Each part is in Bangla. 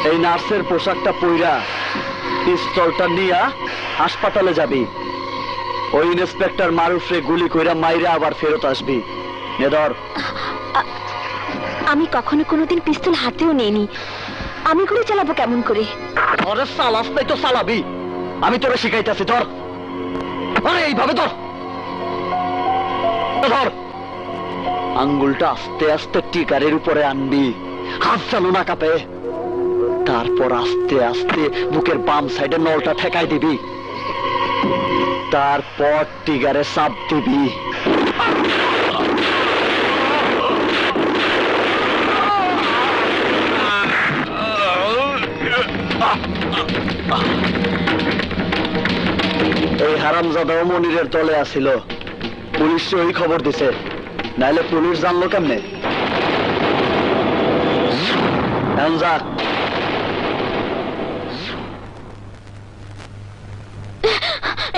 এই নার্সের পোশাকটা পইরা পিস্তলটা নিয়া হাসপাতালে যাবি। ওই ইন্সপেক্টর মারুফরে গুলি কইরা মাইরা আবার ফেরত আসবি। নে ধর। আমি কখনো কোনোদিন পিস্তল হাতেও নেইনি, আমি গুলি চালাবো কেমন করে? আরে সালাস নাই তো চালাবি, আমি তোরে শিখাইতেছি। ধর, আরে এইভাবে ধর ধর। আঙ্গুলটা আস্তে আস্তে টিকারের উপরে আনবি, হাত চালু না কাঁপে। তারপর আস্তে আস্তে বুকের বাম সাইডে নলটা ঠেকাই দিবি। তারপর টিগারে চাপ দিবি। এই হারামজাদাও মনিরের দলে আসিল, পুলিশ ওই খবর দিছে, নাইলে পুলিশ জানলো কেমনে? যা।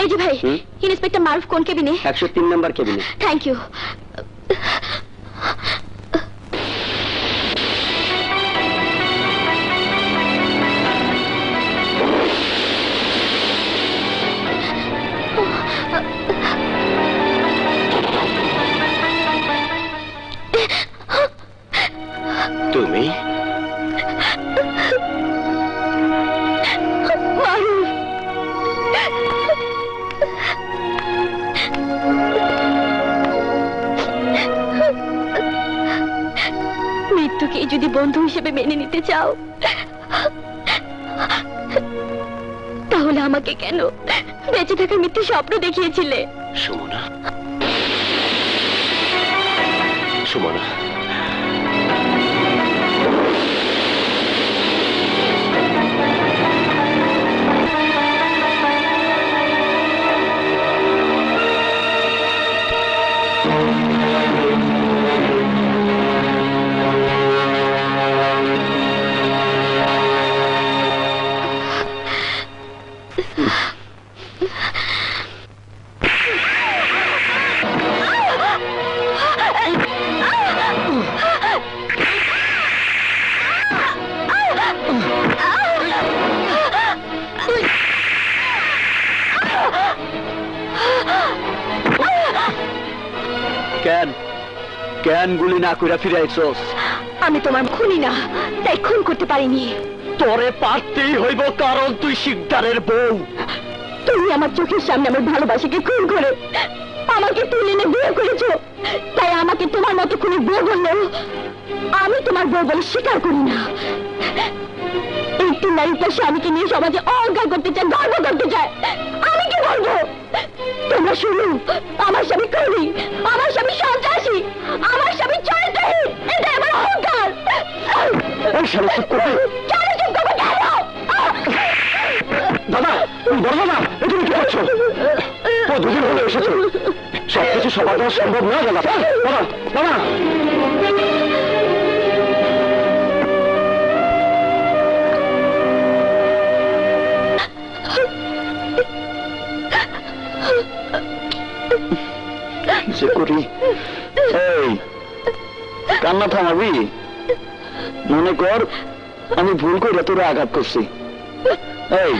এই যে ভাই, ইন্সপেক্টর মারুফ কোন কেবিনে? 103 নাম্বার কেবিনে। Thank you. তুমি মৃত্যুকে যদি বন্ধু হিসেবে মেনে নিতে চাও, তাহলে আমাকে কেন বেঁচে থাকার মিথ্যে স্বপ্ন দেখিয়েছিলে? সুমনা, সুমনা, কেন গুলি না কইরা ফিরে আইছস? আমি তোমার খুনি না, তাই খুন করতে পারিনি। তোরে পারতেই হইব, কারণ তুই শিকদারের বউ। তুমি আমার চোখের সামনে আমার ভালোবাসাকে খুন করে আমাকে তুলে এনে বিয়ে করেছো, তাই আমাকে তোমার মতো খুনি বউ বললো। আমি তোমার বউ বলে স্বীকার করি না। একটু নারীটা স্বামীকে নিয়ে সমাজে অহংকার করতে চায়, গর্ব করতে চায়। আমি কি বলবো? তোমরা শুনো, আমার স্বামী কর্মী, আমার স্বামী সন্ত্রাসী, আমার স্বামী চরিত্রহীন, এটা আমার অহংকার। দাদা, বড় দাদা, তুমি কি করছো? ও দুদিন হলে এসেছে, সবকিছু সবার দেওয়া সম্ভব না। দাদা, দাদা, দাদা, যে করি। এই কান্না থামাবি? মনে কর আমি ভুল করে তোরা আঘাত করছি। এই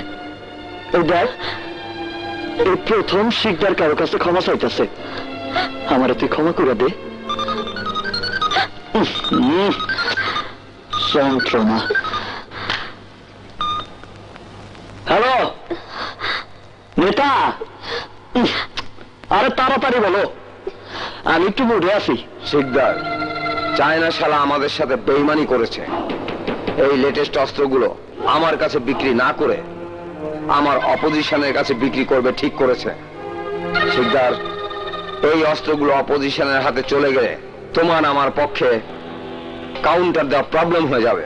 দেখ, এই প্রথম শিকদার কারো কাছে ক্ষমা চাইতেছে, আমারে তুই ক্ষমা করে দে। যন্ত্রণা। হ্যালো নেতা, আরে তাড়াতাড়ি বলো, আমি একটু মুডে আছি। শিকদার, চায়না শালা আমাদের সাথে বেইমানি করেছে। এই লেটেস্ট অস্ত্রগুলো আমার কাছে বিক্রি না করে আমার অপোজিশনের কাছে বিক্রি করবে ঠিক করেছে। শিকদার, এই অস্ত্রগুলো অপোজিশনের হাতে চলে গেলে তোমার আমার পক্ষে কাউন্টার দেওয়া প্রবলেম হয়ে যাবে।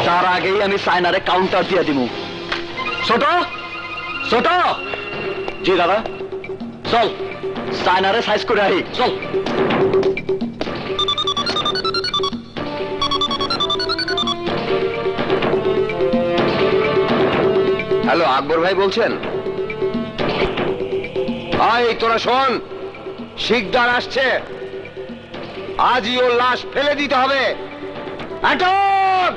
তার আগেই আমি চায়নারে কাউন্টার দিয়ে দিব। ছোট ছোট। জি দাদা, চল চায়নারে সাইজ করে আহি, চল। হ্যালো, আকবর ভাই বলছেন? এই তোরা শোন, শিকদার আসছে, আজই ওর লাশ ফেলে দিতে হবে। আটক!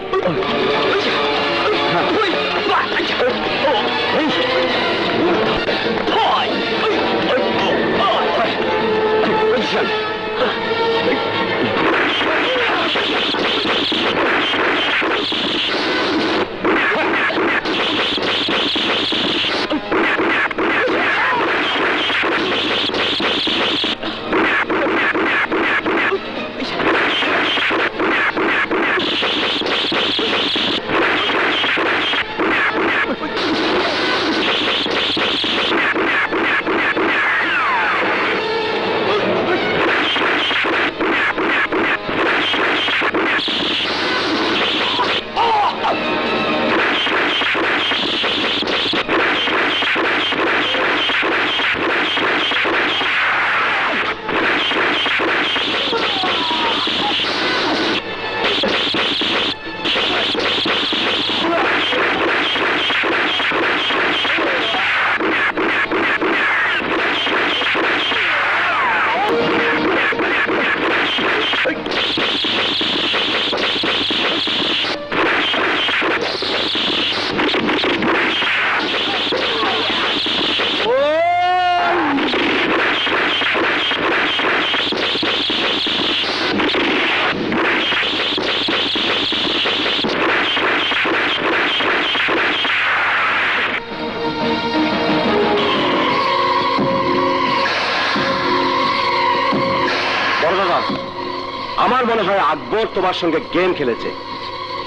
আমার মনে হয় আকবর তোমার সঙ্গে গেম খেলেছে,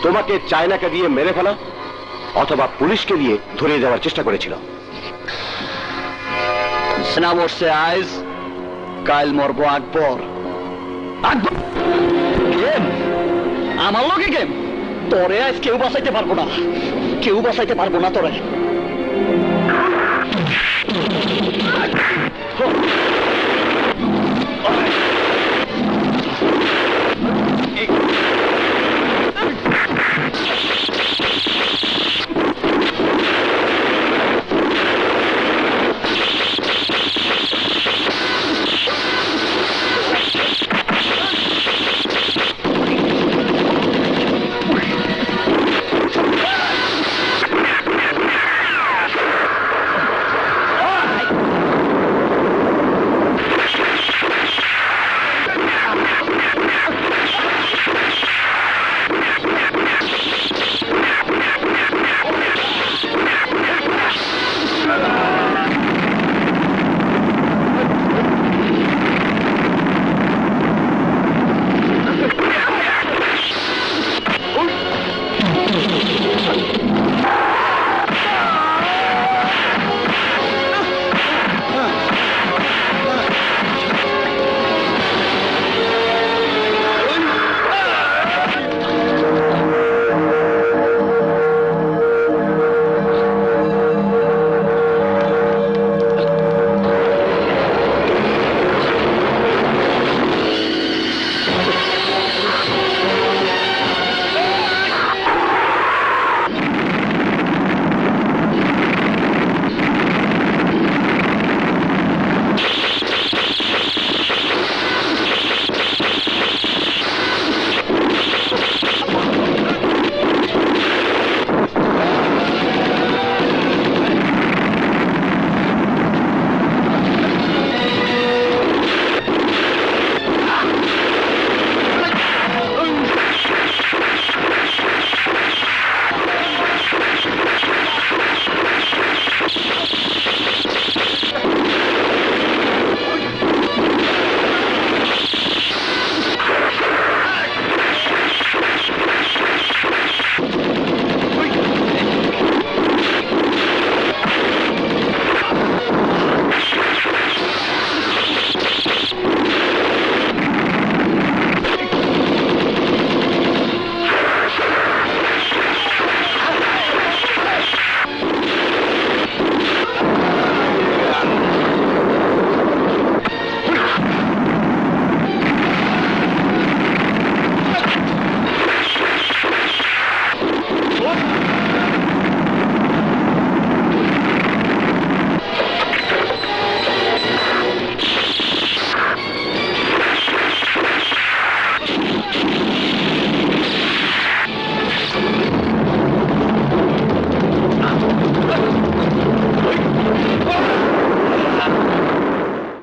তোমাকে চায়নাকে দিয়ে মেরে ফেলা অথবা পুলিশকে দিয়ে ধরিয়ে দেওয়ার চেষ্টা করেছিল। সেনা মরছে আইজ, কাল মরবো আকবর। আকবর গেম? আমার লগে গেম? তোরে আজ কেউ বাঁচাইতে পারবো না, কেউ বাঁচাইতে পারবো না তোরে।